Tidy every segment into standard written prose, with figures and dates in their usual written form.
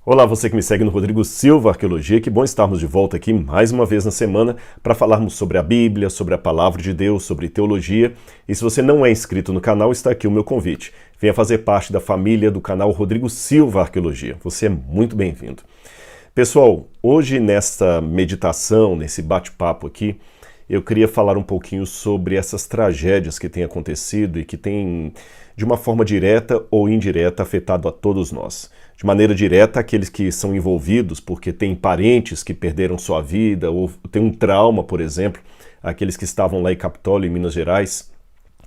Olá, você que me segue no Rodrigo Silva Arqueologia, que bom estarmos de volta aqui mais uma vez na semana para falarmos sobre a Bíblia, sobre a Palavra de Deus, sobre teologia. E se você não é inscrito no canal, está aqui o meu convite. Venha fazer parte da família do canal Rodrigo Silva Arqueologia. Você é muito bem-vindo. Pessoal, hoje nesta meditação, nesse bate-papo aqui, eu queria falar um pouquinho sobre essas tragédias que têm acontecido e que têm, de uma forma direta ou indireta, afetado a todos nós. De maneira direta, aqueles que são envolvidos porque têm parentes que perderam sua vida ou têm um trauma, por exemplo, aqueles que estavam lá em Capitólio, em Minas Gerais,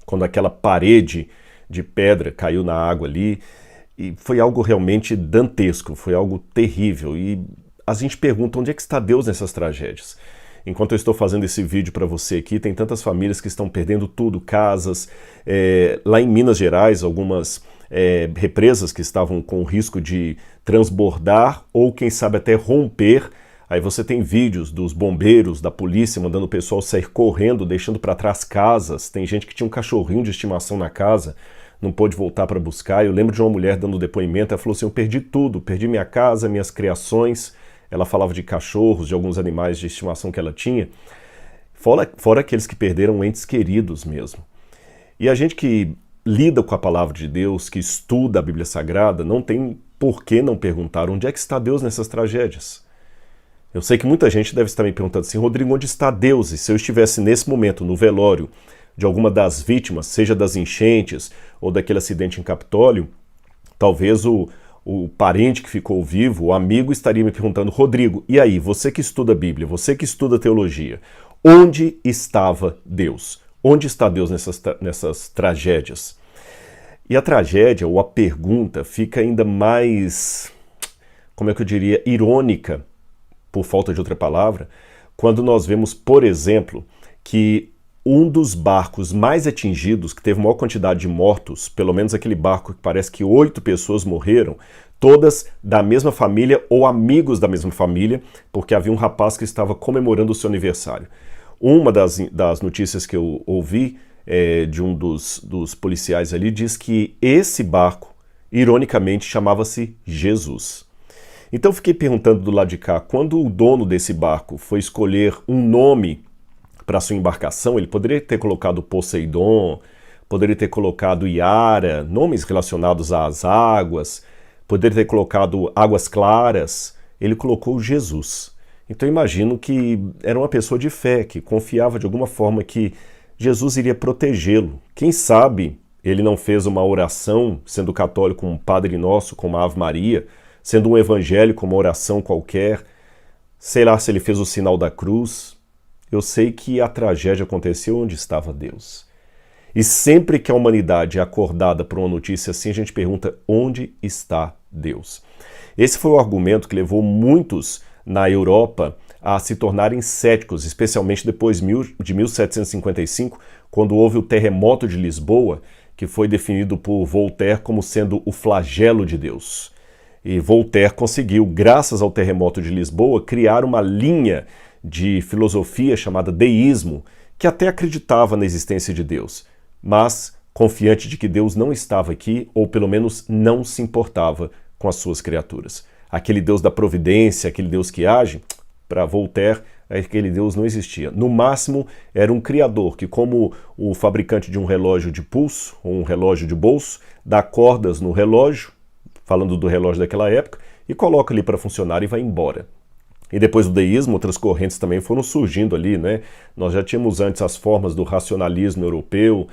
quando aquela parede de pedra caiu na água ali, e foi algo realmente dantesco, foi algo terrível. E a gente pergunta, onde é que está Deus nessas tragédias? Enquanto eu estou fazendo esse vídeo para você aqui, tem tantas famílias que estão perdendo tudo, casas. Lá em Minas Gerais, algumas represas que estavam com risco de transbordar ou, quem sabe, até romper. Aí você tem vídeos dos bombeiros, da polícia, mandando o pessoal sair correndo, deixando para trás casas. Tem gente que tinha um cachorrinho de estimação na casa, não pôde voltar para buscar. Eu lembro de uma mulher dando depoimento, ela falou assim, eu perdi tudo, perdi minha casa, minhas criações. Ela falava de cachorros, de alguns animais de estimação que ela tinha, fora aqueles que perderam entes queridos mesmo. E a gente que lida com a palavra de Deus, que estuda a Bíblia Sagrada, não tem por que não perguntar onde é que está Deus nessas tragédias. Eu sei que muita gente deve estar me perguntando assim, Rodrigo, onde está Deus? E se eu estivesse nesse momento no velório de alguma das vítimas, seja das enchentes ou daquele acidente em Capitólio, talvez o parente que ficou vivo, o amigo, estaria me perguntando, Rodrigo, e aí, você que estuda a Bíblia, você que estuda teologia, onde estava Deus? Onde está Deus nessas tragédias? E a tragédia, ou a pergunta, fica ainda mais, como é que eu diria, irônica, por falta de outra palavra, quando nós vemos, por exemplo, que um dos barcos mais atingidos, que teve maior quantidade de mortos, pelo menos aquele barco que parece que 8 pessoas morreram, todas da mesma família ou amigos da mesma família, porque havia um rapaz que estava comemorando o seu aniversário. Uma das notícias que eu ouvi de um dos policiais ali diz que esse barco, ironicamente, chamava-se Jesus. Então fiquei perguntando do lado de cá, quando o dono desse barco foi escolher um nome para sua embarcação, ele poderia ter colocado Poseidon, poderia ter colocado Iara, nomes relacionados às águas, poderia ter colocado Águas Claras, ele colocou Jesus. Então eu imagino que era uma pessoa de fé, que confiava de alguma forma que Jesus iria protegê-lo. Quem sabe ele não fez uma oração, sendo católico, um Padre Nosso, com uma Ave Maria, sendo um evangélico, uma oração qualquer, sei lá se ele fez o sinal da cruz. Eu sei que a tragédia aconteceu onde estava Deus. E sempre que a humanidade é acordada por uma notícia assim, a gente pergunta, onde está Deus? Esse foi o argumento que levou muitos na Europa a se tornarem céticos, especialmente depois de 1755, quando houve o terremoto de Lisboa, que foi definido por Voltaire como sendo o flagelo de Deus. E Voltaire conseguiu, graças ao terremoto de Lisboa, criar uma linha de filosofia chamada deísmo, que até acreditava na existência de Deus, mas confiante de que Deus não estava aqui, ou pelo menos não se importava com as suas criaturas. Aquele Deus da providência, aquele Deus que age, para Voltaire, aquele Deus não existia. No máximo, era um criador que, como o fabricante de um relógio de pulso, ou um relógio de bolso, dá cordas no relógio, falando do relógio daquela época, e coloca ali para funcionar e vai embora. E depois do deísmo, outras correntes também foram surgindo ali, né? Nós já tínhamos antes as formas do racionalismo europeu,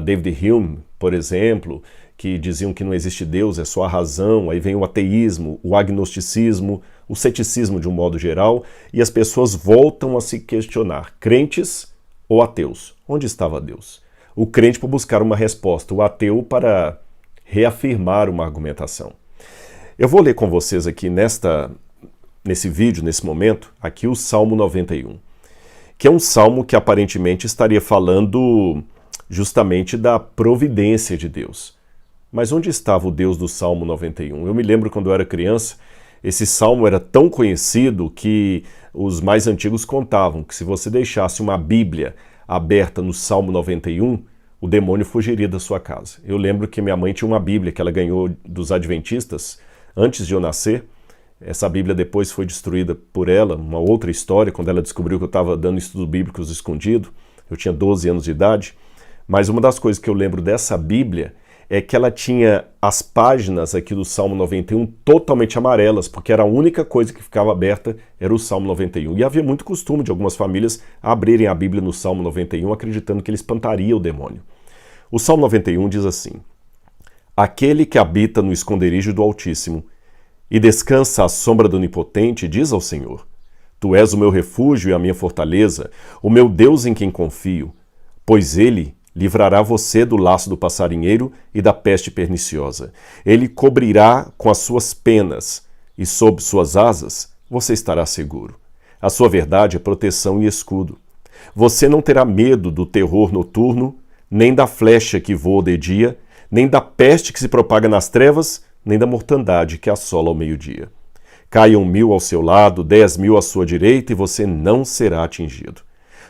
David Hume, por exemplo, que diziam que não existe Deus, é só a razão. Aí vem o ateísmo, o agnosticismo, o ceticismo de um modo geral, e as pessoas voltam a se questionar, crentes ou ateus? Onde estava Deus? O crente para buscar uma resposta, o ateu para reafirmar uma argumentação. Eu vou ler com vocês aqui nesse vídeo, nesse momento, aqui o Salmo 91, que é um salmo que aparentemente estaria falando justamente da providência de Deus. Mas onde estava o Deus do Salmo 91? Eu me lembro quando eu era criança, esse salmo era tão conhecido que os mais antigos contavam que se você deixasse uma Bíblia aberta no Salmo 91, o demônio fugiria da sua casa. Eu lembro que minha mãe tinha uma Bíblia que ela ganhou dos adventistas antes de eu nascer, Essa Bíblia depois foi destruída por ela, uma outra história, quando ela descobriu que eu estava dando estudos bíblicos escondido. Eu tinha 12 anos de idade. Mas uma das coisas que eu lembro dessa Bíblia é que ela tinha as páginas aqui do Salmo 91 totalmente amarelas, porque era a única coisa que ficava aberta, era o Salmo 91. E havia muito costume de algumas famílias abrirem a Bíblia no Salmo 91, acreditando que ele espantaria o demônio. O Salmo 91 diz assim: Aquele que habita no esconderijo do Altíssimo e descansa à sombra do Onipotente, diz ao Senhor: Tu és o meu refúgio e a minha fortaleza, o meu Deus em quem confio, pois ele livrará você do laço do passarinheiro e da peste perniciosa. Ele cobrirá com as suas penas, e sob suas asas você estará seguro. A sua verdade é proteção e escudo. Você não terá medo do terror noturno, nem da flecha que voa de dia, nem da peste que se propaga nas trevas, nem da mortandade que assola ao meio-dia. Caiam 1000 ao seu lado, 10.000 à sua direita, e você não será atingido.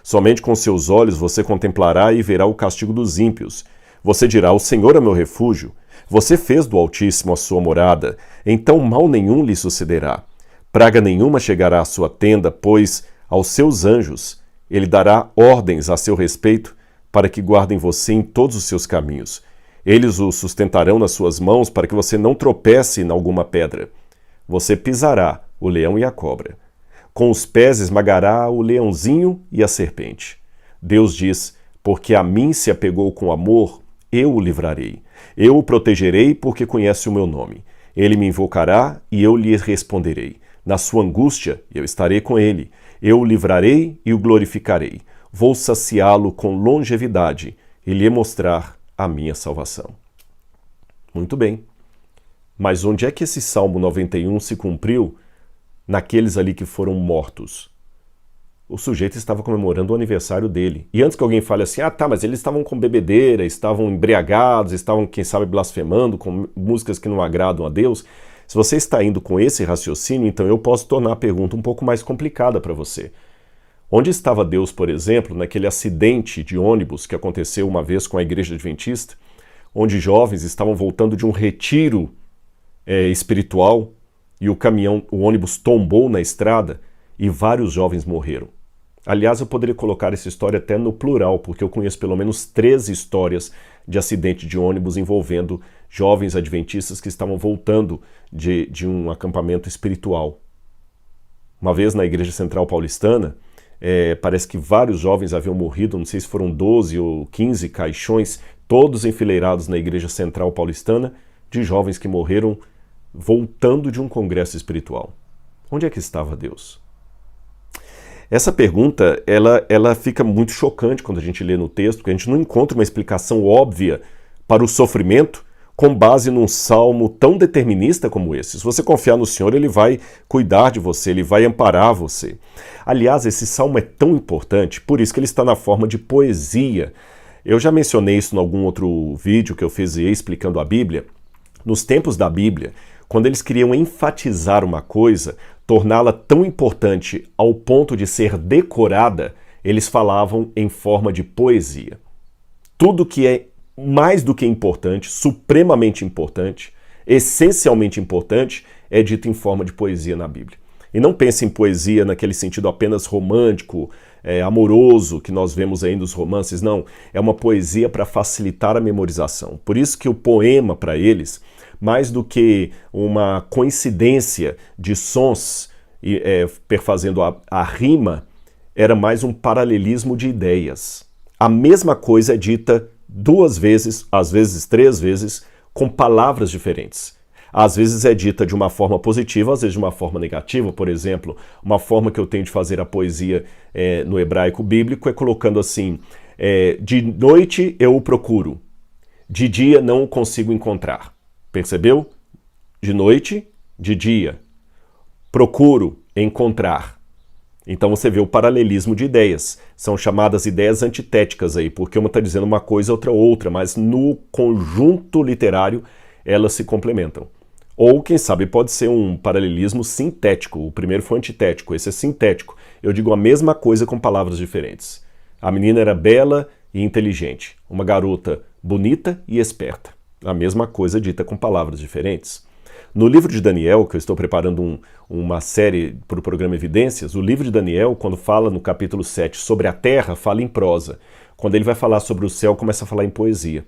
Somente com seus olhos você contemplará e verá o castigo dos ímpios. Você dirá: O Senhor é meu refúgio. Você fez do Altíssimo a sua morada. Então mal nenhum lhe sucederá. Praga nenhuma chegará à sua tenda, pois aos seus anjos ele dará ordens a seu respeito para que guardem você em todos os seus caminhos. Eles o sustentarão nas suas mãos para que você não tropece em alguma pedra. Você pisará o leão e a cobra. Com os pés esmagará o leãozinho e a serpente. Deus diz: Porque a mim se apegou com amor, eu o livrarei. Eu o protegerei porque conhece o meu nome. Ele me invocará e eu lhe responderei. Na sua angústia eu estarei com ele. Eu o livrarei e o glorificarei. Vou saciá-lo com longevidade e lhe mostrar a minha salvação. Muito bem. Mas onde é que esse Salmo 91 se cumpriu naqueles ali que foram mortos? O sujeito estava comemorando o aniversário dele. E antes que alguém fale assim: mas eles estavam com bebedeira, estavam embriagados, estavam, quem sabe, blasfemando, com músicas que não agradam a Deus. Se você está indo com esse raciocínio, então eu posso tornar a pergunta um pouco mais complicada para você. Onde estava Deus, por exemplo, naquele acidente de ônibus que aconteceu uma vez com a Igreja Adventista, onde jovens estavam voltando de um retiro espiritual e o ônibus tombou na estrada e vários jovens morreram? Aliás, eu poderia colocar essa história até no plural, porque eu conheço pelo menos 13 histórias de acidente de ônibus envolvendo jovens adventistas que estavam voltando de um acampamento espiritual. Uma vez na Igreja Central Paulistana, parece que vários jovens haviam morrido, não sei se foram 12 ou 15 caixões, todos enfileirados na Igreja Central Paulistana, de jovens que morreram voltando de um congresso espiritual. Onde é que estava Deus? Essa pergunta, ela fica muito chocante quando a gente lê no texto, porque a gente não encontra uma explicação óbvia para o sofrimento com base num salmo tão determinista como esse. Se você confiar no Senhor, Ele vai cuidar de você, Ele vai amparar você. Aliás, esse salmo é tão importante, por isso que ele está na forma de poesia. Eu já mencionei isso em algum outro vídeo que eu fiz explicando a Bíblia. Nos tempos da Bíblia, quando eles queriam enfatizar uma coisa, torná-la tão importante ao ponto de ser decorada, eles falavam em forma de poesia. Tudo que é mais do que importante, supremamente importante, essencialmente importante, é dito em forma de poesia na Bíblia. E não pense em poesia naquele sentido apenas romântico, amoroso, que nós vemos aí nos romances, não. É uma poesia para facilitar a memorização. Por isso que o poema, para eles, mais do que uma coincidência de sons perfazendo a rima, era mais um paralelismo de ideias. A mesma coisa é dita 2 vezes, às vezes 3 vezes, com palavras diferentes. Às vezes é dita de uma forma positiva, às vezes de uma forma negativa. Por exemplo, uma forma que eu tenho de fazer a poesia no hebraico bíblico é colocando assim: de noite eu o procuro, de dia não o consigo encontrar. Percebeu? De noite, de dia. Procuro, encontrar. Então você vê o paralelismo de ideias. São chamadas ideias antitéticas aí, porque uma está dizendo uma coisa, outra, mas no conjunto literário elas se complementam. Ou, quem sabe, pode ser um paralelismo sintético. O primeiro foi antitético, esse é sintético. Eu digo a mesma coisa com palavras diferentes. A menina era bela e inteligente. Uma garota bonita e esperta. A mesma coisa dita com palavras diferentes. No livro de Daniel, que eu estou preparando uma série para o programa Evidências, o livro de Daniel, quando fala no capítulo 7 sobre a terra, fala em prosa. Quando ele vai falar sobre o céu, começa a falar em poesia.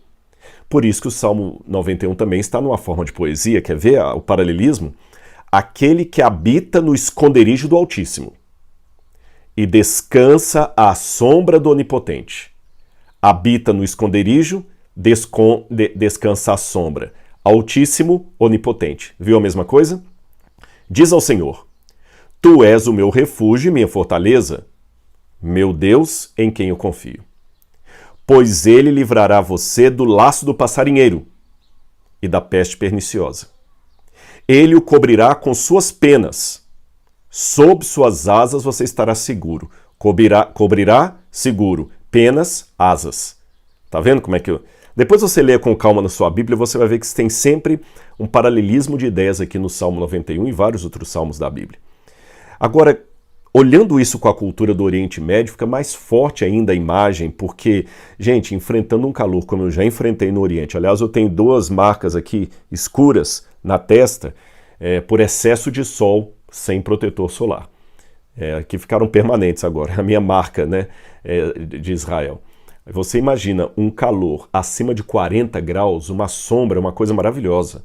Por isso que o Salmo 91 também está numa forma de poesia. Quer ver o paralelismo? Aquele que habita no esconderijo do Altíssimo e descansa à sombra do Onipotente. Habita no esconderijo, descansa à sombra. Altíssimo, onipotente. Viu a mesma coisa? Diz ao Senhor: Tu és o meu refúgio e minha fortaleza, meu Deus em quem eu confio. Pois ele livrará você do laço do passarinheiro e da peste perniciosa. Ele o cobrirá com suas penas. Sob suas asas você estará seguro. Cobrirá seguro. Penas, asas. Tá vendo como é que Depois você lê com calma na sua Bíblia, você vai ver que tem sempre um paralelismo de ideias aqui no Salmo 91 e vários outros salmos da Bíblia. Agora, olhando isso com a cultura do Oriente Médio, fica mais forte ainda a imagem, porque, gente, enfrentando um calor como eu já enfrentei no Oriente, aliás, eu tenho 2 marcas aqui escuras na testa por excesso de sol sem protetor solar. Que ficaram permanentes agora, a minha marca, né, de Israel. Você imagina um calor acima de 40 graus, uma sombra, uma coisa maravilhosa.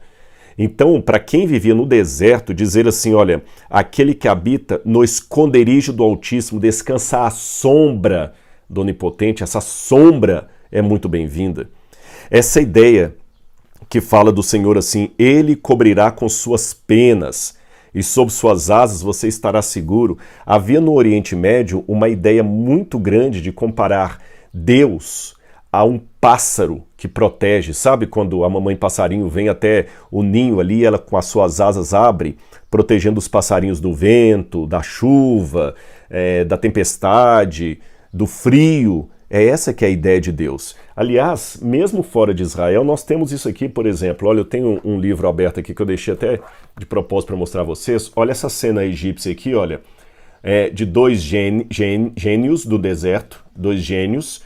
Então, para quem vivia no deserto, dizer assim, olha, aquele que habita no esconderijo do Altíssimo, descansa à sombra do Onipotente, essa sombra é muito bem-vinda. Essa ideia que fala do Senhor assim, ele cobrirá com suas penas e sob suas asas você estará seguro. Havia no Oriente Médio uma ideia muito grande de comparar Deus a um pássaro que protege. Sabe quando a mamãe passarinho vem até o ninho ali, ela com as suas asas abre, protegendo os passarinhos do vento, da chuva, da tempestade, do frio. É essa que é a ideia de Deus. Aliás, mesmo fora de Israel, nós temos isso aqui, por exemplo. Olha, eu tenho um livro aberto aqui que eu deixei até de propósito para mostrar a vocês. Olha essa cena egípcia aqui, olha. De 2 gênios do deserto, 2 gênios,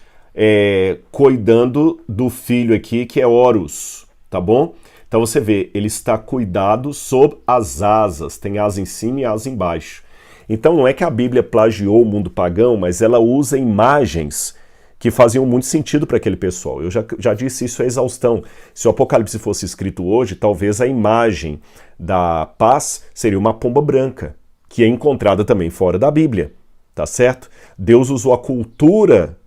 cuidando do filho aqui, que é Horus, tá bom? Então você vê, ele está cuidado sob as asas, tem asa em cima e asa embaixo. Então não é que a Bíblia plagiou o mundo pagão, mas ela usa imagens que faziam muito sentido para aquele pessoal. Eu já disse isso à exaustão. Se o Apocalipse fosse escrito hoje, talvez a imagem da paz seria uma pomba branca, que é encontrada também fora da Bíblia, tá certo? Deus usou a cultura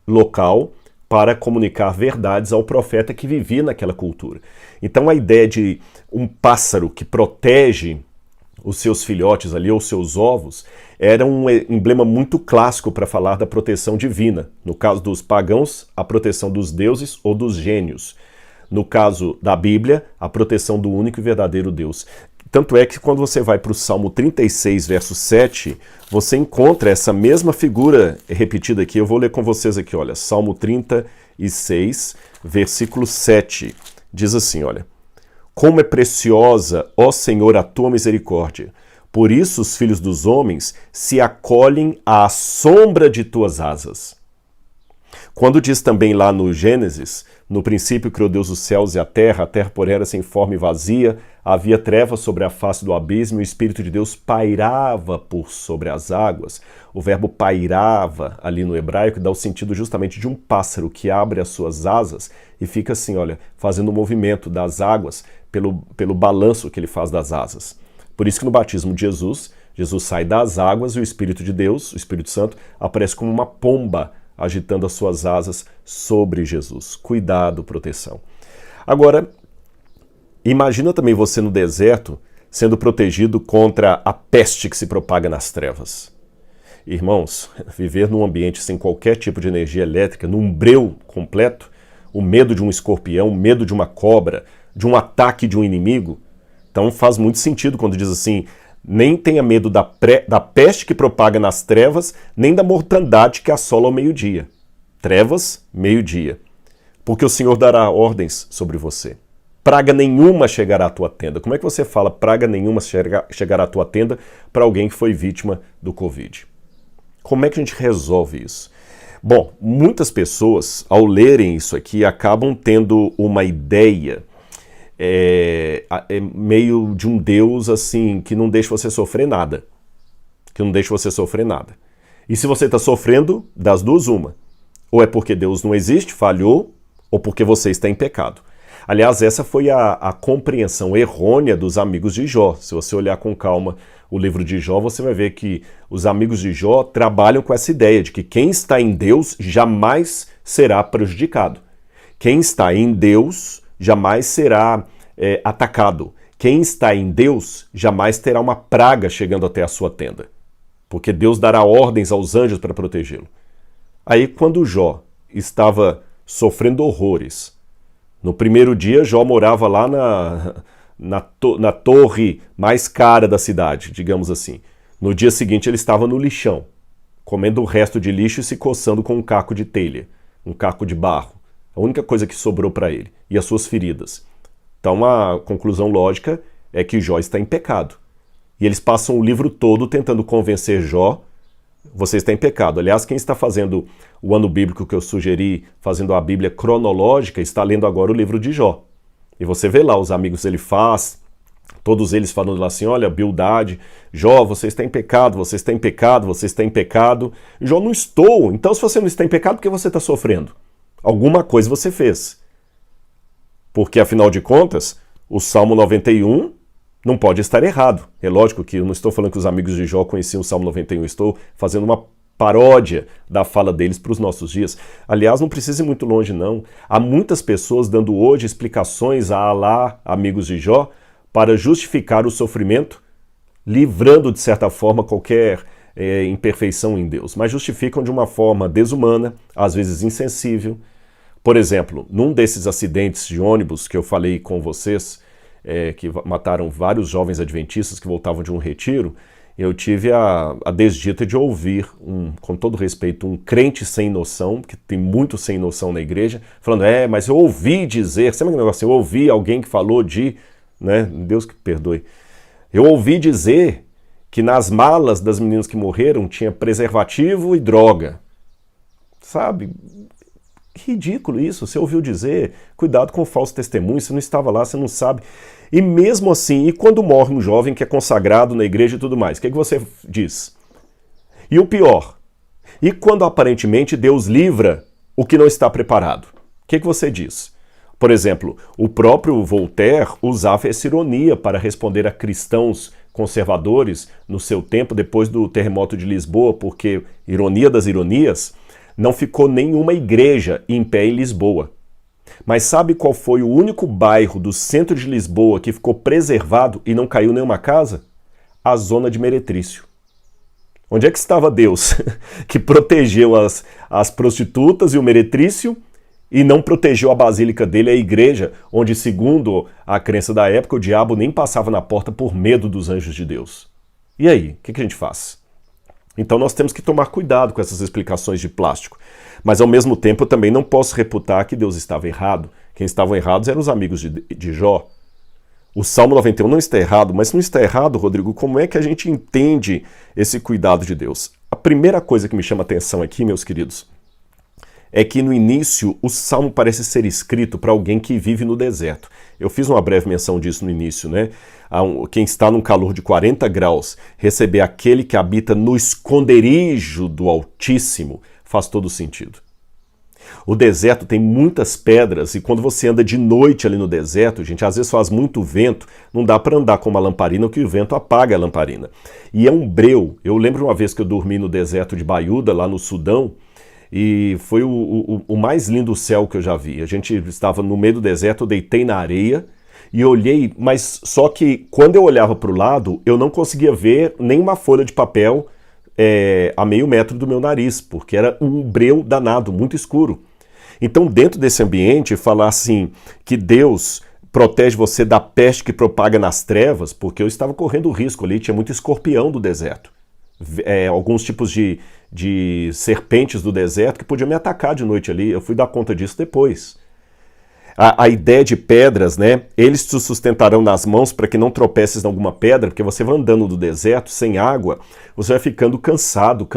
local para comunicar verdades ao profeta que vivia naquela cultura. Então a ideia de um pássaro que protege os seus filhotes ali, ou seus ovos, era um emblema muito clássico para falar da proteção divina. No caso dos pagãos, a proteção dos deuses ou dos gênios. No caso da Bíblia, a proteção do único e verdadeiro Deus. Tanto é que quando você vai para o Salmo 36, verso 7, você encontra essa mesma figura repetida aqui. Eu vou ler com vocês aqui, olha. Salmo 36, versículo 7. Diz assim, olha. Como é preciosa, ó Senhor, a tua misericórdia. Por isso os filhos dos homens se acolhem à sombra de tuas asas. Quando diz também lá no Gênesis, no princípio criou Deus os céus e a terra porém era sem forma e vazia, havia trevas sobre a face do abismo e o Espírito de Deus pairava por sobre as águas. O verbo pairava ali no hebraico dá o sentido justamente de um pássaro que abre as suas asas e fica assim, olha, fazendo o movimento das águas pelo balanço que ele faz das asas. Por isso que no batismo de Jesus sai das águas e o Espírito de Deus, o Espírito Santo, aparece como uma pomba agitando as suas asas sobre Jesus. Cuidado, proteção. Agora, imagina também você no deserto sendo protegido contra a peste que se propaga nas trevas. Irmãos, viver num ambiente sem qualquer tipo de energia elétrica, num breu completo, o medo de um escorpião, o medo de uma cobra, de um ataque de um inimigo, então faz muito sentido quando diz assim, nem tenha medo da peste que propaga nas trevas, nem da mortandade que assola ao meio-dia. Trevas, meio-dia. Porque o Senhor dará ordens sobre você. Praga nenhuma chegará à tua tenda. Como é que você fala praga nenhuma chegará à tua tenda para alguém que foi vítima do Covid? Como é que a gente resolve isso? Bom, muitas pessoas, ao lerem isso aqui, acabam tendo uma ideia é meio de um Deus assim que não deixa você sofrer nada. Que não deixa você sofrer nada. E se você está sofrendo, das duas uma. Ou é porque Deus não existe, falhou, ou porque você está em pecado. Aliás, essa foi a compreensão errônea dos amigos de Jó. Se você olhar com calma o livro de Jó, você vai ver que os amigos de Jó trabalham com essa ideia de que quem está em Deus jamais será prejudicado. Quem está em Deus jamais será atacado. Quem está em Deus jamais terá uma praga chegando até a sua tenda. Porque Deus dará ordens aos anjos para protegê-lo. Aí, quando Jó estava sofrendo horrores, no primeiro dia, Jó morava lá na torre mais cara da cidade, digamos assim. No dia seguinte, ele estava no lixão, comendo o resto de lixo e se coçando com um caco de telha, um caco de barro. A única coisa que sobrou para ele, e as suas feridas. Então, a conclusão lógica é que Jó está em pecado. E eles passam o livro todo tentando convencer Jó, você está em pecado. Aliás, quem está fazendo o ano bíblico que eu sugeri, fazendo a Bíblia cronológica, está lendo agora o livro de Jó. E você vê lá os amigos ele faz, todos eles falando lá assim, olha, Bildade, Jó, você está em pecado, você está em pecado, você está em pecado. Jó, não estou. Então, se você não está em pecado, por que você está sofrendo? Alguma coisa você fez. Porque, afinal de contas, o Salmo 91 não pode estar errado. É lógico que eu não estou falando que os amigos de Jó conheciam o Salmo 91, estou fazendo uma paródia da fala deles para os nossos dias. Aliás, não precisa ir muito longe, não. Há muitas pessoas dando hoje explicações a Alá, amigos de Jó, para justificar o sofrimento, livrando, de certa forma, qualquer imperfeição em Deus. Mas justificam de uma forma desumana, às vezes insensível. Por exemplo, num desses acidentes de ônibus que eu falei com vocês, que mataram vários jovens adventistas que voltavam de um retiro, eu tive a desdita de ouvir, com todo respeito, um crente sem noção, que tem muito sem noção na igreja, falando, mas eu ouvi dizer, sabe aquele negócio, eu ouvi alguém que falou de, né, Deus que perdoe, eu ouvi dizer que nas malas das meninas que morreram tinha preservativo e droga, sabe? Ridículo isso, você ouviu dizer, cuidado com o falso testemunho, você não estava lá, você não sabe. E mesmo assim, e quando morre um jovem que é consagrado na igreja e tudo mais, o que você diz? E o pior, e quando aparentemente Deus livra o que não está preparado? O que você diz? Por exemplo, o próprio Voltaire usava essa ironia para responder a cristãos conservadores no seu tempo, depois do terremoto de Lisboa, porque, ironia das ironias, não ficou nenhuma igreja em pé em Lisboa. Mas sabe qual foi o único bairro do centro de Lisboa que ficou preservado e não caiu nenhuma casa? A zona de Meretrício. Onde é que estava Deus que protegeu as prostitutas e o Meretrício e não protegeu a basílica dele, a igreja, onde, segundo a crença da época, o diabo nem passava na porta por medo dos anjos de Deus? E aí, o que a gente faz? Então nós temos que tomar cuidado com essas explicações de plástico. Mas ao mesmo tempo eu também não posso reputar que Deus estava errado. Quem estavam errados eram os amigos de Jó. O Salmo 91 não está errado, mas se não está errado, Rodrigo, como é que a gente entende esse cuidado de Deus? A primeira coisa que me chama a atenção aqui, meus queridos, é que no início o Salmo parece ser escrito para alguém que vive no deserto. Eu fiz uma breve menção disso no início, né? Quem está num calor de 40 graus, receber aquele que habita no esconderijo do Altíssimo, faz todo sentido. O deserto tem muitas pedras e quando você anda de noite ali no deserto, gente, às vezes faz muito vento, não dá para andar com uma lamparina, que o vento apaga a lamparina. E é um breu. Eu lembro uma vez que eu dormi no deserto de Baiuda, lá no Sudão, e foi o mais lindo céu que eu já vi. A gente estava no meio do deserto, eu deitei na areia e olhei, mas só que quando eu olhava para o lado, eu não conseguia ver nenhuma folha de papel a meio metro do meu nariz, porque era um breu danado, muito escuro. Então, dentro desse ambiente, falar assim, que Deus protege você da peste que propaga nas trevas, porque eu estava correndo risco ali, tinha muito escorpião do deserto. Alguns tipos de serpentes do deserto que podiam me atacar de noite ali. Eu fui dar conta disso depois. A ideia de pedras, né? Eles te sustentarão nas mãos para que não tropeces em alguma pedra, porque você vai andando no deserto sem água, você vai ficando cansado.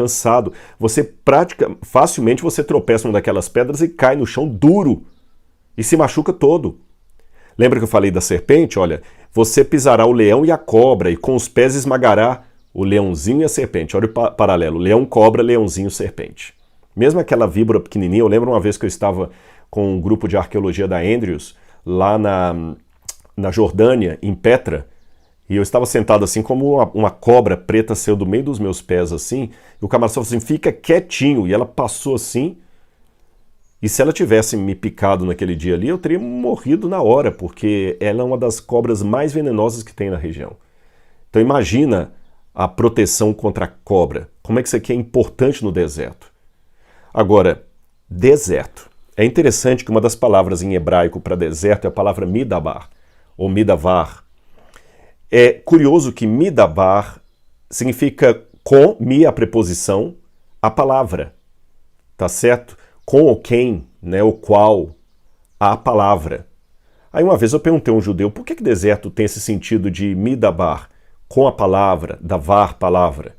Facilmente você tropeça em uma daquelas pedras e cai no chão duro e se machuca todo. Lembra que eu falei da serpente? Olha, você pisará o leão e a cobra, e com os pés esmagará o leãozinho e a serpente. Olha o paralelo, leão, cobra, leãozinho, serpente. Mesmo aquela víbora pequenininha, eu lembro uma vez que eu estava com um grupo de arqueologia da Andrews, lá na Jordânia, em Petra, e eu estava sentado assim, como uma cobra preta saiu do meio dos meus pés assim, e o camarada falou assim, fica quietinho, e ela passou assim, e se ela tivesse me picado naquele dia ali, eu teria morrido na hora, porque ela é uma das cobras mais venenosas que tem na região. Então imagina a proteção contra a cobra, como é que isso aqui é importante no deserto. Agora, deserto. É interessante que uma das palavras em hebraico para deserto é a palavra midabar, ou midavar. É curioso que midabar significa com, mi a preposição, a palavra, tá certo? Com ou quem, né, o qual, a palavra. Aí uma vez eu perguntei a um judeu, por que deserto tem esse sentido de midabar, com a palavra, davar, palavra?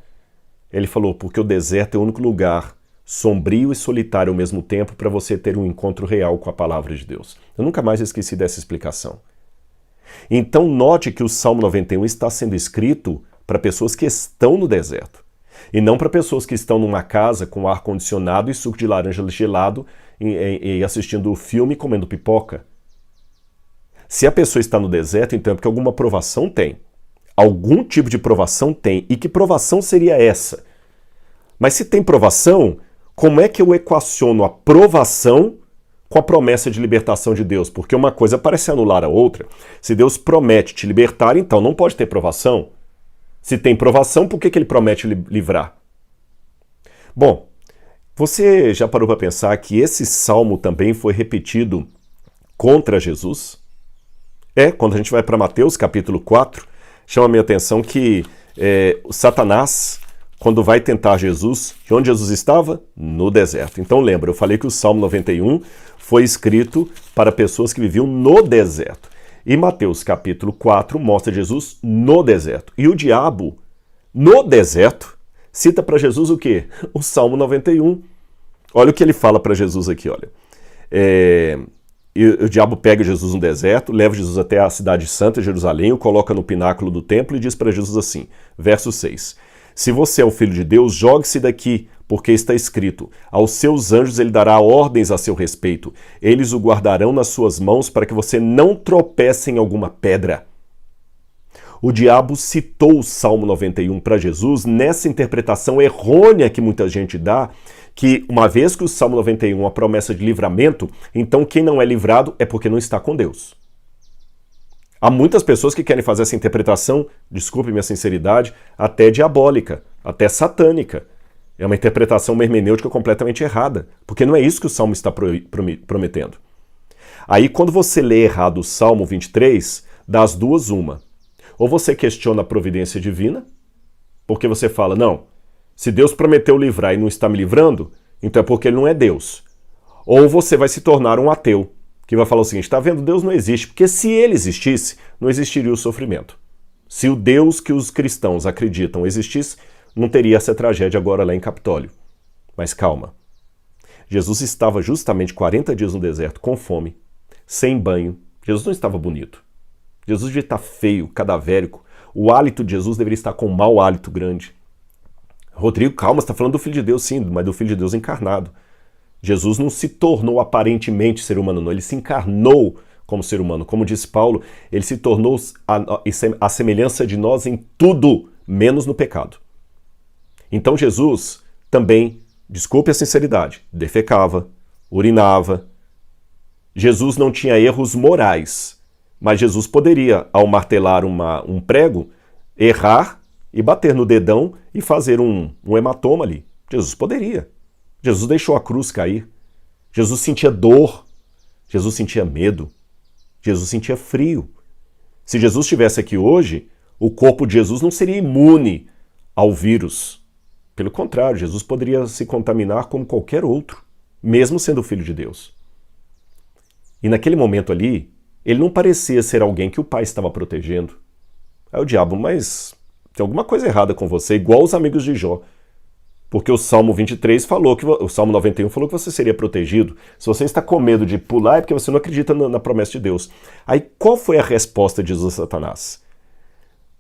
Ele falou, porque o deserto é o único lugar sombrio e solitário ao mesmo tempo para você ter um encontro real com a palavra de Deus. Eu nunca mais esqueci dessa explicação. Então note que o Salmo 91 está sendo escrito para pessoas que estão no deserto e não para pessoas que estão numa casa com ar-condicionado e suco de laranja gelado e assistindo o filme e comendo pipoca. Se a pessoa está no deserto, então é porque alguma provação tem. Algum tipo de provação tem. E que provação seria essa? Mas se tem provação, como é que eu equaciono a provação com a promessa de libertação de Deus? Porque uma coisa parece anular a outra. Se Deus promete te libertar, então não pode ter provação. Se tem provação, por que ele promete livrar? Bom, você já parou para pensar que esse salmo também foi repetido contra Jesus? Quando a gente vai para Mateus capítulo 4, chama a minha atenção que o Satanás, quando vai tentar Jesus, de onde Jesus estava? No deserto. Então lembra, eu falei que o Salmo 91 foi escrito para pessoas que viviam no deserto. E Mateus capítulo 4 mostra Jesus no deserto. E o diabo, no deserto, cita para Jesus o quê? O Salmo 91. Olha o que ele fala para Jesus aqui, olha. E o diabo pega Jesus no deserto, leva Jesus até a cidade santa, Jerusalém, o coloca no pináculo do templo e diz para Jesus assim, verso 6, se você é o filho de Deus, jogue-se daqui, porque está escrito, aos seus anjos ele dará ordens a seu respeito, eles o guardarão nas suas mãos para que você não tropece em alguma pedra. O diabo citou o Salmo 91 para Jesus nessa interpretação errônea que muita gente dá, que uma vez que o Salmo 91 é uma promessa de livramento, então quem não é livrado é porque não está com Deus. Há muitas pessoas que querem fazer essa interpretação, desculpe minha sinceridade, até diabólica, até satânica. É uma interpretação, uma hermenêutica completamente errada, porque não é isso que o Salmo está prometendo. Aí quando você lê errado o Salmo 23, das duas uma. Ou você questiona a providência divina, porque você fala, não, se Deus prometeu livrar e não está me livrando, então é porque ele não é Deus. Ou você vai se tornar um ateu, que vai falar o seguinte, está vendo, Deus não existe, porque se ele existisse, não existiria o sofrimento. Se o Deus que os cristãos acreditam existisse, não teria essa tragédia agora lá em Capitólio. Mas calma, Jesus estava justamente 40 dias no deserto com fome, sem banho. Jesus não estava bonito. Jesus devia estar feio, cadavérico. O hálito de Jesus deveria estar com um mau hálito grande. Rodrigo, calma, você está falando do Filho de Deus, sim, mas do Filho de Deus encarnado. Jesus não se tornou aparentemente ser humano, não. Ele se encarnou como ser humano. Como disse Paulo, ele se tornou a semelhança de nós em tudo, menos no pecado. Então Jesus também, desculpe a sinceridade, defecava, urinava. Jesus não tinha erros morais, mas Jesus poderia, ao martelar um prego, errar e bater no dedão e fazer um hematoma ali. Jesus poderia. Jesus deixou a cruz cair. Jesus sentia dor. Jesus sentia medo. Jesus sentia frio. Se Jesus estivesse aqui hoje, o corpo de Jesus não seria imune ao vírus. Pelo contrário, Jesus poderia se contaminar como qualquer outro, mesmo sendo filho de Deus. E naquele momento ali, ele não parecia ser alguém que o Pai estava protegendo. Aí o diabo, mas tem alguma coisa errada com você, igual os amigos de Jó. Porque o Salmo 23 falou que o Salmo 91 falou que você seria protegido. Se você está com medo de pular é porque você não acredita na promessa de Deus. Aí qual foi a resposta de Jesus a Satanás?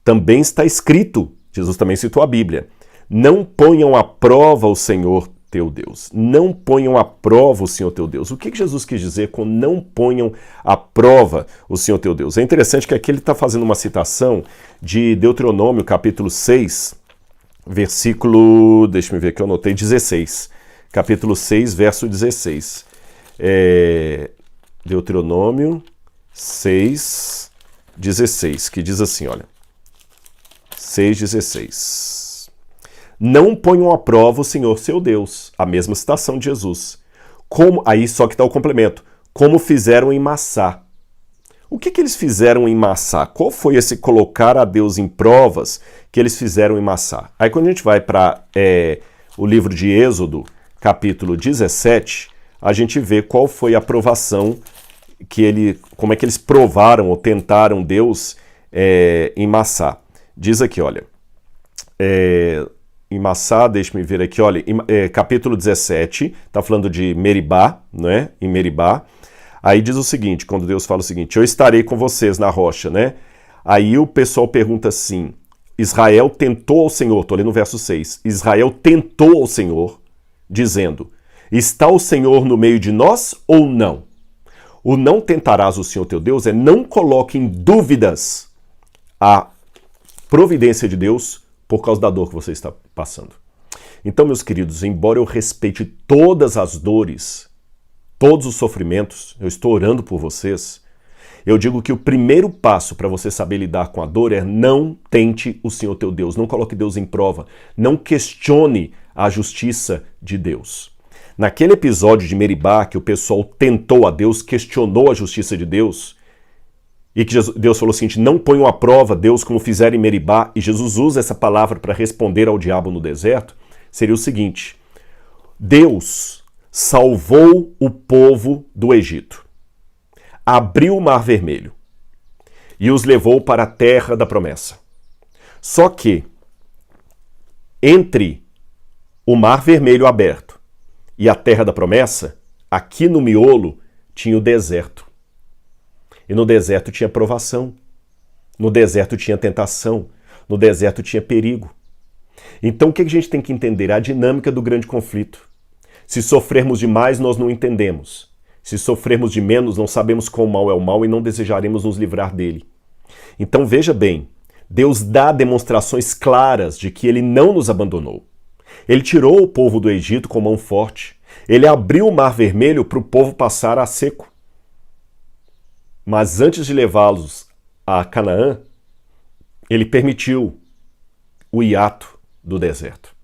Também está escrito, Jesus também citou a Bíblia, não ponham à prova o Senhor teu Deus. Não ponham à prova o Senhor teu Deus. O que Jesus quis dizer com não ponham à prova o Senhor teu Deus? É interessante que aqui ele está fazendo uma citação de Deuteronômio, capítulo 6, versículo, deixa eu ver que eu anotei, 16. Capítulo 6, verso 16. Deuteronômio 6, 16, que diz assim, olha. 6,16. Não ponham à prova o Senhor seu Deus. A mesma citação de Jesus. Aí só que está o complemento. Como fizeram em Massá. O que eles fizeram em Massá? Qual foi esse colocar a Deus em provas que eles fizeram em Massá? Aí quando a gente vai para o livro de Êxodo, capítulo 17, a gente vê qual foi a provação como é que eles provaram ou tentaram Deus em Massá. Diz aqui, olha, em Massá, deixa-me ver aqui, olha, capítulo 17, está falando de Meribá, né? Em Meribá. Aí diz o seguinte, quando Deus fala o seguinte, eu estarei com vocês na rocha, né? Aí o pessoal pergunta assim, Israel tentou ao Senhor, estou lendo no verso 6, Israel tentou ao Senhor, dizendo, está o Senhor no meio de nós ou não? O não tentarás o Senhor teu Deus não coloque em dúvidas a providência de Deus por causa da dor que você está passando. Então, meus queridos, embora eu respeite todas as dores, todos os sofrimentos, eu estou orando por vocês, eu digo que o primeiro passo para você saber lidar com a dor é não tente o Senhor teu Deus, não coloque Deus em prova, não questione a justiça de Deus. Naquele episódio de Meribá, que o pessoal tentou a Deus, questionou a justiça de Deus, e que Deus falou o seguinte, não ponham à prova Deus como fizeram em Meribá, e Jesus usa essa palavra para responder ao diabo no deserto, seria o seguinte, Deus salvou o povo do Egito, abriu o Mar Vermelho e os levou para a terra da promessa. Só que, entre o Mar Vermelho aberto e a terra da promessa, aqui no miolo tinha o deserto. E no deserto tinha provação, no deserto tinha tentação, no deserto tinha perigo. Então o que a gente tem que entender? A dinâmica do grande conflito. Se sofrermos demais, nós não entendemos. Se sofrermos de menos, não sabemos qual mal é o mal e não desejaremos nos livrar dele. Então veja bem, Deus dá demonstrações claras de que ele não nos abandonou. Ele tirou o povo do Egito com mão forte. Ele abriu o Mar Vermelho para o povo passar a seco. Mas antes de levá-los a Canaã, ele permitiu o hiato do deserto.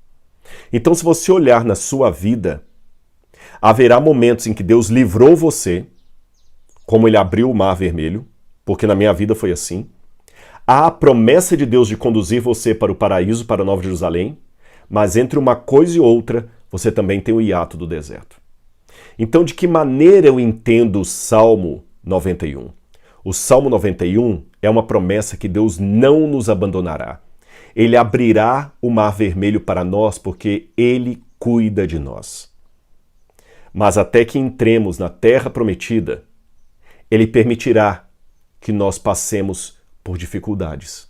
Então, se você olhar na sua vida, haverá momentos em que Deus livrou você, como ele abriu o Mar Vermelho, porque na minha vida foi assim. Há a promessa de Deus de conduzir você para o paraíso, para a Nova Jerusalém, mas entre uma coisa e outra, você também tem o hiato do deserto. Então, de que maneira eu entendo o Salmo 91? O Salmo 91 é uma promessa que Deus não nos abandonará. Ele abrirá o Mar Vermelho para nós porque Ele cuida de nós. Mas até que entremos na terra prometida, Ele permitirá que nós passemos por dificuldades.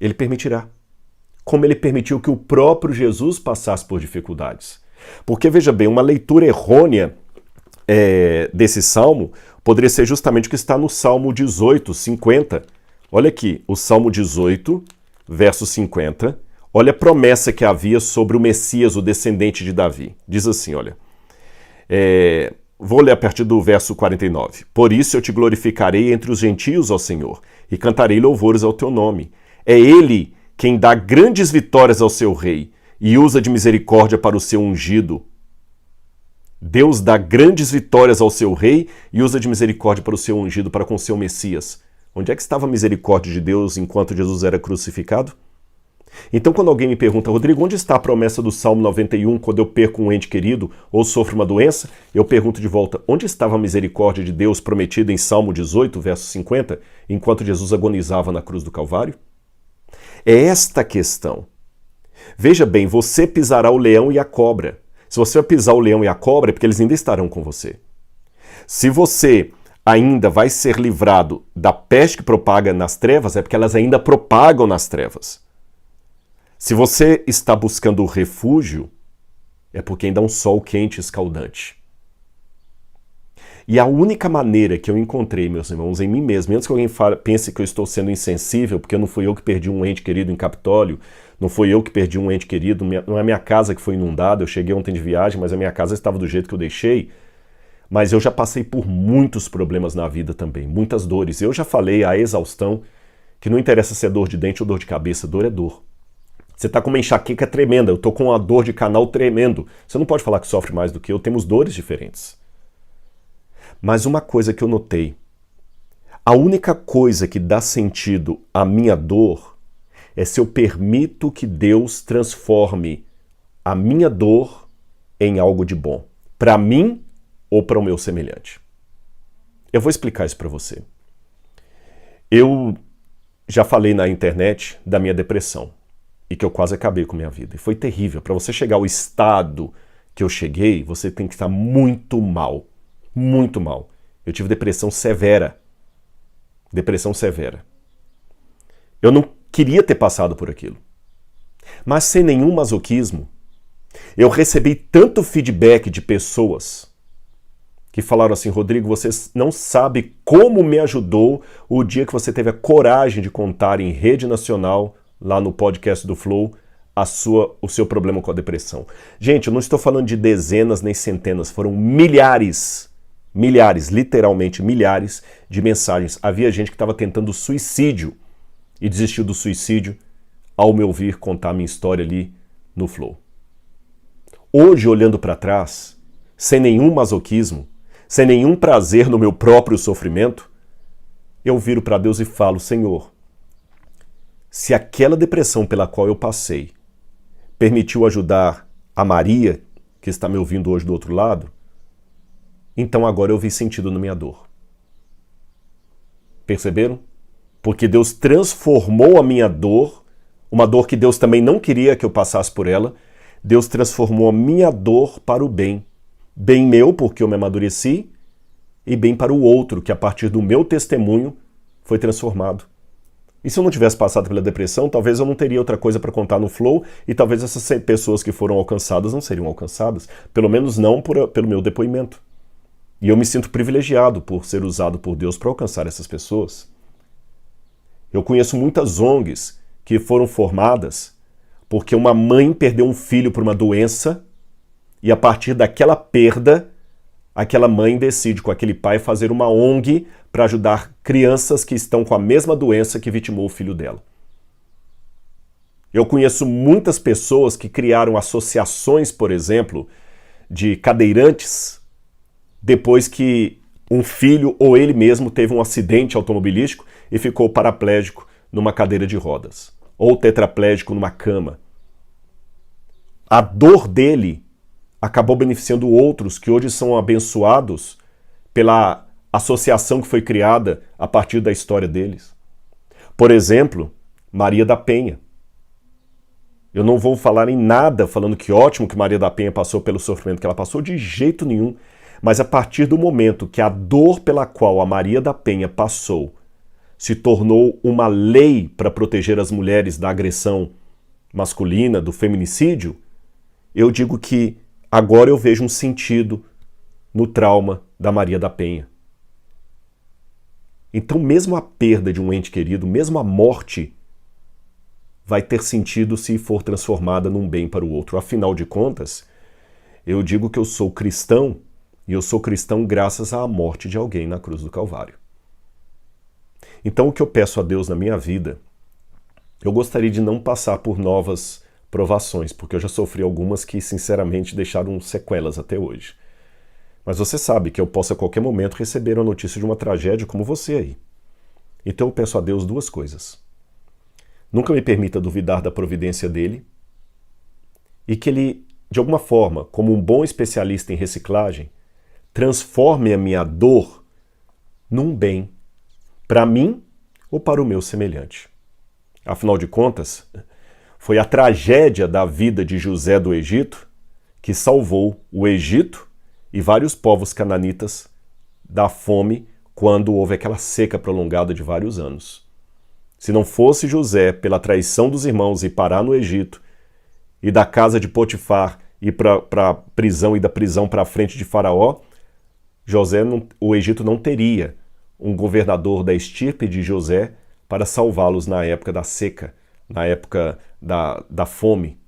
Ele permitirá. Como Ele permitiu que o próprio Jesus passasse por dificuldades. Porque, veja bem, uma leitura errônea desse salmo poderia ser justamente o que está no Salmo 18, 50. Olha aqui, o Salmo 18, verso 50. Olha a promessa que havia sobre o Messias, o descendente de Davi. Diz assim, olha. Vou ler a partir do verso 49. Por isso eu te glorificarei entre os gentios, ó Senhor, e cantarei louvores ao teu nome. É Ele quem dá grandes vitórias ao seu rei e usa de misericórdia para o seu ungido. Deus dá grandes vitórias ao seu rei e usa de misericórdia para o seu ungido, para com o seu Messias. Onde é que estava a misericórdia de Deus enquanto Jesus era crucificado? Então, quando alguém me pergunta, Rodrigo, onde está a promessa do Salmo 91 quando eu perco um ente querido ou sofro uma doença? Eu pergunto de volta, onde estava a misericórdia de Deus prometida em Salmo 18, verso 50, enquanto Jesus agonizava na cruz do Calvário? É esta a questão. Veja bem, você pisará o leão e a cobra. Se você vai pisar o leão e a cobra, é porque eles ainda estarão com você. Se você ainda vai ser livrado da peste que propaga nas trevas, é porque elas ainda propagam nas trevas. Se você está buscando o refúgio, é porque ainda há um sol quente e escaldante. E a única maneira que eu encontrei, meus irmãos, em mim mesmo, antes que alguém pense que eu estou sendo insensível, porque não fui eu que perdi um ente querido em Capitólio, não fui eu que perdi um ente querido, não é a minha casa que foi inundada, eu cheguei ontem de viagem, mas a minha casa estava do jeito que eu deixei. Mas eu já passei por muitos problemas na vida também, muitas dores. Eu já falei à exaustão que não interessa se é dor de dente ou dor de cabeça, dor é dor. Você está com uma enxaqueca tremenda, eu estou com uma dor de canal tremendo. Você não pode falar que sofre mais do que eu, temos dores diferentes. Mas uma coisa que eu notei, a única coisa que dá sentido à minha dor é se eu permito que Deus transforme a minha dor em algo de bom, para mim ou para o meu semelhante. Eu vou explicar isso para você. Eu já falei na internet da minha depressão e que eu quase acabei com a minha vida. E foi terrível. Para você chegar ao estado que eu cheguei, você tem que estar muito mal. Muito mal. Eu tive depressão severa. Depressão severa. Eu não queria ter passado por aquilo. Mas sem nenhum masoquismo, eu recebi tanto feedback de pessoas que falaram assim: Rodrigo, você não sabe como me ajudou o dia que você teve a coragem de contar em rede nacional, lá no podcast do Flow, o seu problema com a depressão. Gente, eu não estou falando de dezenas nem centenas, foram milhares, literalmente milhares de mensagens. Havia gente que estava tentando suicídio e desistiu do suicídio ao me ouvir contar minha história ali no Flow. Hoje, olhando para trás, sem nenhum masoquismo, sem nenhum prazer no meu próprio sofrimento, eu viro para Deus e falo: Senhor, se aquela depressão pela qual eu passei permitiu ajudar a Maria, que está me ouvindo hoje do outro lado, então agora eu vi sentido na minha dor. Perceberam? Porque Deus transformou a minha dor, uma dor que Deus também não queria que eu passasse por ela, Deus transformou a minha dor para o bem. Bem meu, porque eu me amadureci, e bem para o outro, que a partir do meu testemunho foi transformado. E se eu não tivesse passado pela depressão, talvez eu não teria outra coisa para contar no Flow, e talvez essas pessoas que foram alcançadas não seriam alcançadas, pelo menos não pelo meu depoimento. E eu me sinto privilegiado por ser usado por Deus para alcançar essas pessoas. Eu conheço muitas ONGs que foram formadas porque uma mãe perdeu um filho por uma doença e a partir daquela perda, aquela mãe decide com aquele pai fazer uma ONG para ajudar crianças que estão com a mesma doença que vitimou o filho dela. Eu conheço muitas pessoas que criaram associações, por exemplo, de cadeirantes depois que um filho ou ele mesmo teve um acidente automobilístico e ficou paraplégico numa cadeira de rodas, ou tetraplégico numa cama. A dor dele acabou beneficiando outros que hoje são abençoados pela associação que foi criada a partir da história deles. Por exemplo, Maria da Penha. Eu não vou falar em nada falando que ótimo que Maria da Penha passou pelo sofrimento que ela passou, de jeito nenhum. Mas a partir do momento que a dor pela qual a Maria da Penha passou se tornou uma lei para proteger as mulheres da agressão masculina, do feminicídio, eu digo que agora eu vejo um sentido no trauma da Maria da Penha. Então, mesmo a perda de um ente querido, mesmo a morte, vai ter sentido se for transformada num bem para o outro. Afinal de contas, eu digo que eu sou cristão, e eu sou cristão graças à morte de alguém na cruz do Calvário. Então, o que eu peço a Deus na minha vida, eu gostaria de não passar por novas provações, porque eu já sofri algumas que, sinceramente, deixaram sequelas até hoje. Mas você sabe que eu posso a qualquer momento receber a notícia de uma tragédia como você aí. Então eu peço a Deus duas coisas. Nunca me permita duvidar da providência dele e que ele, de alguma forma, como um bom especialista em reciclagem, transforme a minha dor num bem para mim ou para o meu semelhante. Afinal de contas, Foi a tragédia da vida de José do Egito que salvou o Egito e vários povos cananitas da fome quando houve aquela seca prolongada de vários anos. Se não fosse José, pela traição dos irmãos, ir parar no Egito e da casa de Potifar ir para a prisão e da prisão para a frente de Faraó, o Egito não teria um governador da estirpe de José para salvá-los na época da seca, na época da fome.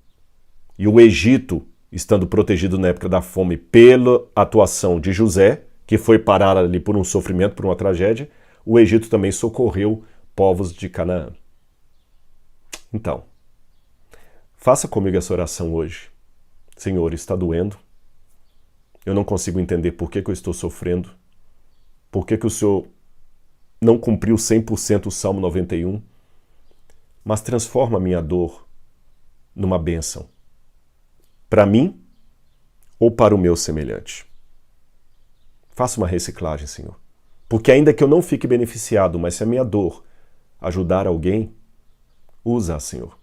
E o Egito, estando protegido na época da fome pela atuação de José, que foi parar ali por um sofrimento, por uma tragédia, o Egito também socorreu povos de Canaã. Então, faça comigo essa oração hoje. Senhor, está doendo. Eu não consigo entender por que eu estou sofrendo. Por que o Senhor não cumpriu 100% o Salmo 91. Mas transforma a minha dor numa bênção. Para mim ou para o meu semelhante. Faça uma reciclagem, Senhor. Porque ainda que eu não fique beneficiado, mas se a minha dor ajudar alguém, usa-a, Senhor.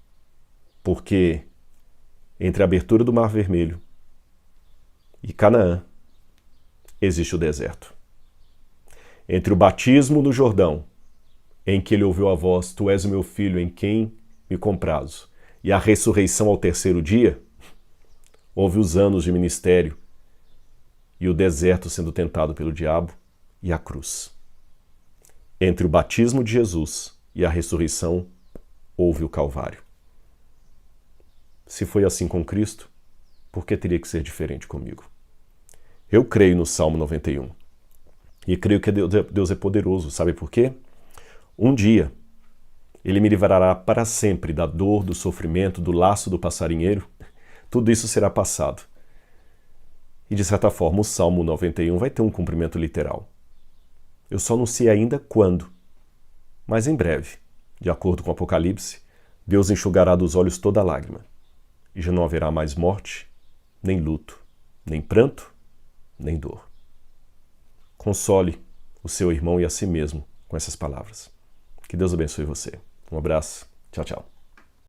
Porque entre a abertura do Mar Vermelho e Canaã existe o deserto. Entre o batismo no Jordão, em que ele ouviu a voz, Tu és o meu filho em quem me comprazo, e a ressurreição ao terceiro dia, houve os anos de ministério e o deserto sendo tentado pelo diabo e a cruz. Entre o batismo de Jesus e a ressurreição, houve o Calvário. Se foi assim com Cristo, por que teria que ser diferente comigo? Eu creio no Salmo 91. E creio que Deus é poderoso. Sabe por quê? Um dia, Ele me livrará para sempre da dor, do sofrimento, do laço do passarinheiro. Tudo isso será passado. E, de certa forma, o Salmo 91 vai ter um cumprimento literal. Eu só não sei ainda quando, mas em breve, de acordo com o Apocalipse, Deus enxugará dos olhos toda lágrima, e já não haverá mais morte, nem luto, nem pranto, nem dor. Console o seu irmão e a si mesmo com essas palavras. Que Deus abençoe você. Um abraço. Tchau, tchau.